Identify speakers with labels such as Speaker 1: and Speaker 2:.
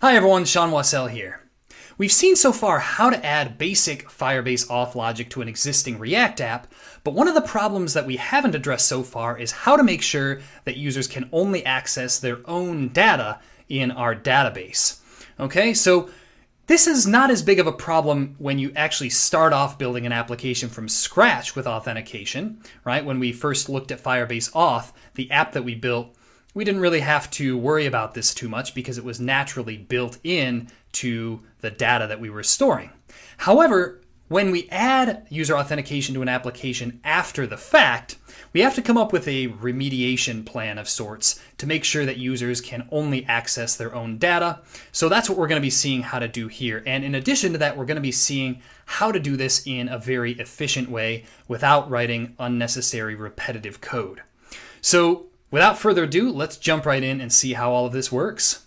Speaker 1: Hi everyone, Sean Wassell here. We've seen so far how to add basic Firebase auth logic to an existing React app, but one of the problems that we haven't addressed so far is how to make sure that users can only access their own data in our database. Okay, so this is not as big of a problem when you actually start off building an application from scratch with authentication, right? When we first looked at Firebase Auth, the app that we built, we didn't really have to worry about this too much because it was naturally built in to the data that we were storing. However, when we add user authentication to an application after the fact, we have to come up with a remediation plan of sorts to make sure that users can only access their own data. So that's what we're going to be seeing how to do here. And in addition to that, we're going to be seeing how to do this in a very efficient way without writing unnecessary repetitive code. So without further ado, let's jump right in and see how all of this works.